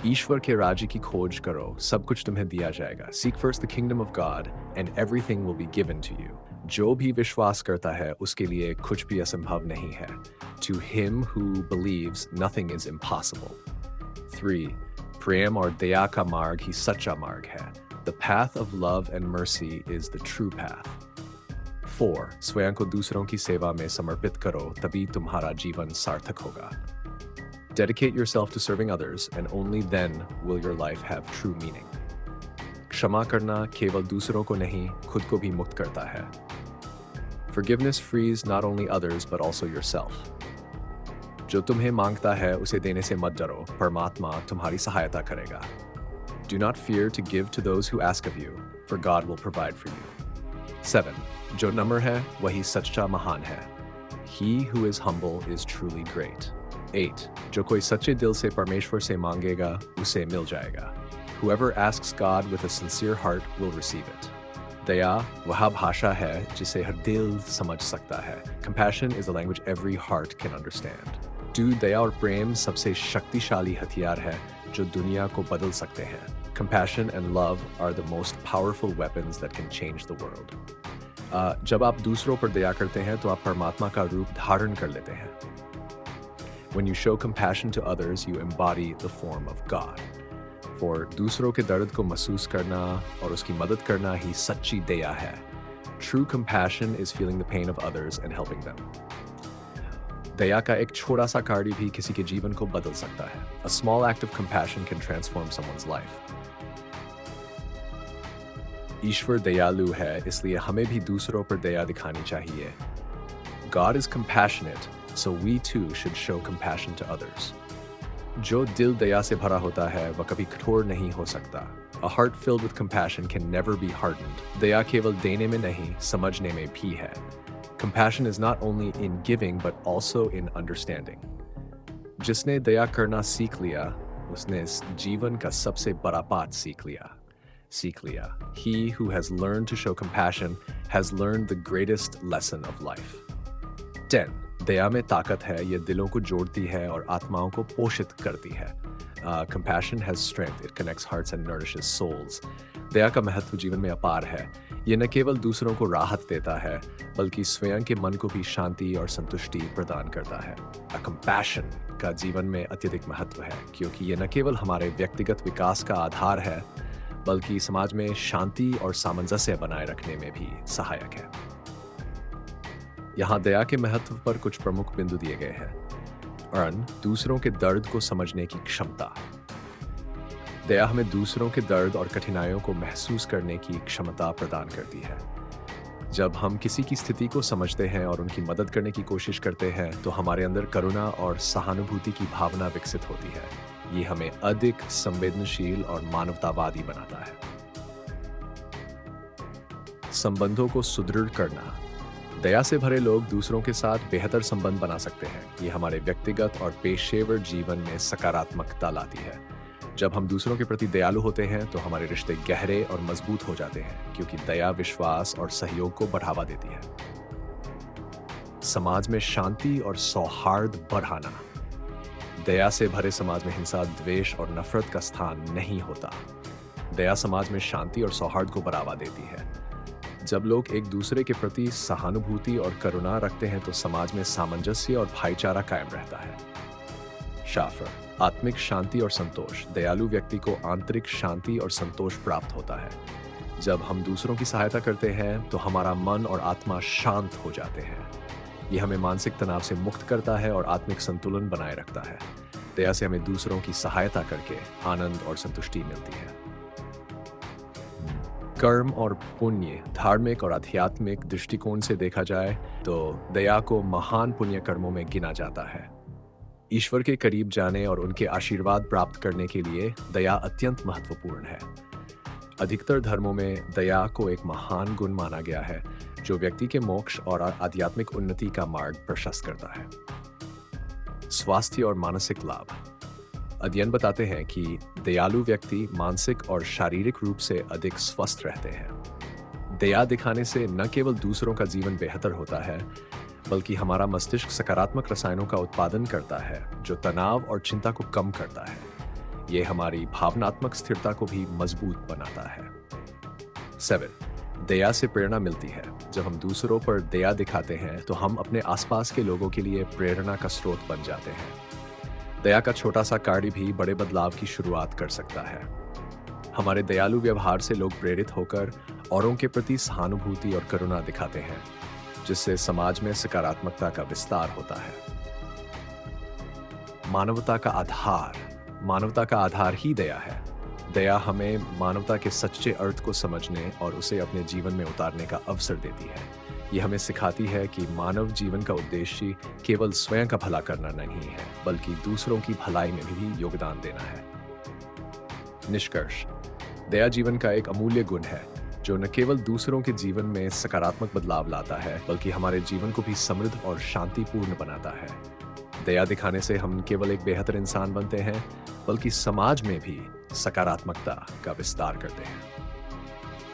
ईश्वर के राज्य की खोज करो, सब कुछ तुम्हें दिया जाएगा। Seek first the kingdom of God and everything will be given to you. जो भी विश्वास करता है उसके लिए कुछ भी असंभव नहीं है। To him who believes nothing is impossible. 3. प्रेम और दया का मार्ग ही सच्चा मार्ग है। The path of love and mercy is the true path. 4. स्वयं को दूसरों की सेवा में समर्पित करो, तभी तुम्हारा जीवन सार्थक होगा। Dedicate yourself to serving others, and only then will your life have true meaning. क्षमा करना केवल दूसरों को नहीं, खुद को भी मुक्त करता है। Forgiveness frees not only others but also yourself. जो तुम्हें मांगता है उसे देने से मत डरो, परमात्मा तुम्हारी सहायता करेगा। Do not fear to give to those who ask of you, for God will provide for you. 7. जो नम्र है वही सच्चा महान है। He who is humble is truly great. 8. जो कोई सच्चे दिल से परमेश्वर से मांगेगा उसे मिल जाएगा। Whoever asks God with a sincere heart will receive it. दया वह भाषा है जिसे हर दिल समझ सकता है। Compassion is a language every heart can understand. दया और प्रेम सबसे शक्तिशाली हथियार है जो दुनिया को बदल सकते हैं। Compassion and love are the most powerful weapons that can change the world. जब आप दूसरों पर दया करते हैं तो आप परमात्मा का रूप धारण कर लेते हैं। When you show compassion to others, you embody the form of God. For दूसरों के दर्द को महसूस करना और उसकी मदद करना ही सच्ची दया है। True compassion is feeling the pain of others and helping them. दया का एक छोटा सा कार्य भी किसी के जीवन को बदल सकता है। A small act of compassion can transform someone's life. ईश्वर दयालु है, इसलिए हमें भी दूसरों पर दया दिखानी चाहिए। God is compassionate, so we too should show compassion to others. जो दिल दया से भरा होता है वह कभी कठोर नहीं हो सकता। A heart filled with compassion can never be hardened. दया केवल देने में नहीं, समझने में भी है। Compassion is not only in giving but also in understanding. जिसने दया करना सीख लिया, उसने जीवन का सबसे बड़ा पाठ सीख लिया। He who has learned to show compassion has learned the greatest lesson of life. 10. दया में ताकत है, ये दिलों को जोड़ती है और आत्माओं को पोषित करती है। Compassion has strength, it connects hearts and nourishes souls. दया का महत्व जीवन में अपार है। ये न केवल दूसरों को राहत देता है, बल्कि स्वयं के मन को भी शांति और संतुष्टि प्रदान करता है। Compassion का जीवन में अत्यधिक महत्व है, क्योंकि ये न केवल हमारे व्यक्तिगत विकास का आधार है, बल्कि समाज में शांति और सामंजस्य बनाए रखने में भी सहायक है। यहाँ दया के महत्व पर कुछ प्रमुख बिंदु दिए गए हैं। दूसरों के दर्द को समझने की क्षमता। दया हमें दूसरों के दर्द और कठिनाइयों को महसूस करने की क्षमता प्रदान करती है। जब हम किसी की स्थिति को समझते हैं और उनकी मदद करने की कोशिश करते हैं तो हमारे अंदर करुणा और सहानुभूति की भावना विकसित होती है। ये हमें अधिक संवेदनशील और मानवतावादी बनाता है। संबंधों को सुदृढ़ करना। दया से भरे लोग दूसरों के साथ बेहतर संबंध बना सकते हैं। ये हमारे व्यक्तिगत और पेशेवर जीवन में सकारात्मकता लाती है। जब हम दूसरों के प्रति दयालु होते हैं तो हमारे रिश्ते गहरे और मजबूत हो जाते हैं, क्योंकि दया विश्वास और सहयोग को बढ़ावा देती है। समाज में शांति और सौहार्द बढ़ाना। दया से भरे समाज में हिंसा, द्वेष और नफरत का स्थान नहीं होता। दया समाज में शांति और सौहार्द को बढ़ावा देती है। जब लोग एक दूसरे के प्रति सहानुभूति और करुणा रखते हैं तो समाज में सामंजस्य और भाईचारा कायम रहता है। शाफर, आत्मिक शांति और संतोष। दयालु व्यक्ति को आंतरिक शांति और संतोष प्राप्त होता है। जब हम दूसरों की सहायता करते हैं तो हमारा मन और आत्मा शांत हो जाते हैं। ये हमें मानसिक तनाव से मुक्त करता है और आत्मिक संतुलन बनाए रखता है। दया से हमें दूसरों की सहायता करके आनंद और संतुष्टि मिलती है। कर्म और पुण्य। धार्मिक और आध्यात्मिक दृष्टिकोण से देखा जाए तो दया को महान पुण्य कर्मों में गिना जाता है। ईश्वर के करीब जाने और उनके आशीर्वाद प्राप्त करने के लिए दया अत्यंत महत्वपूर्ण है। अधिकतर धर्मों में दया को एक महान गुण माना गया है जो व्यक्ति के मोक्ष और आध्यात्मिक उन्नति का मार्ग प्रशस्त करता है। स्वास्थ्य और मानसिक लाभ। अध्ययन बताते हैं कि दयालु व्यक्ति मानसिक और शारीरिक रूप से अधिक स्वस्थ रहते हैं। दया दिखाने से न केवल दूसरों का जीवन बेहतर होता है, बल्कि हमारा मस्तिष्क सकारात्मक रसायनों का उत्पादन करता है जो तनाव और चिंता को कम करता है। ये हमारी भावनात्मक स्थिरता को भी मजबूत बनाता है। 7. दया से प्रेरणा मिलती है। जब हम दूसरों पर दया दिखाते हैं तो हम अपने आसपास के लोगों के लिए प्रेरणा का स्रोत बन जाते हैं। दया का छोटा सा कार्य भी बड़े बदलाव की शुरुआत कर सकता है। हमारे दयालु व्यवहार से लोग प्रेरित होकर औरों के प्रति सहानुभूति और करुणा दिखाते हैं, जिससे समाज में सकारात्मकता का विस्तार होता है। मानवता का आधार ही दया है। दया हमें मानवता के सच्चे अर्थ को समझने और उसे अपने जीवन में उतारने का अवसर देती है। ये हमें सिखाती है कि मानव जीवन का उद्देश्य केवल स्वयं का भला करना नहीं है, बल्कि दूसरों की भलाई में भी योगदान देना है। निष्कर्ष: दया जीवन का एक अमूल्य गुण है, जो न केवल दूसरों के जीवन में सकारात्मक बदलाव लाता है, बल्कि हमारे जीवन को भी समृद्ध और शांतिपूर्ण बनाता है। दया दिखाने से हम केवल एक बेहतर इंसान बनते हैं, बल्कि समाज में भी सकारात्मकता का विस्तार करते हैं।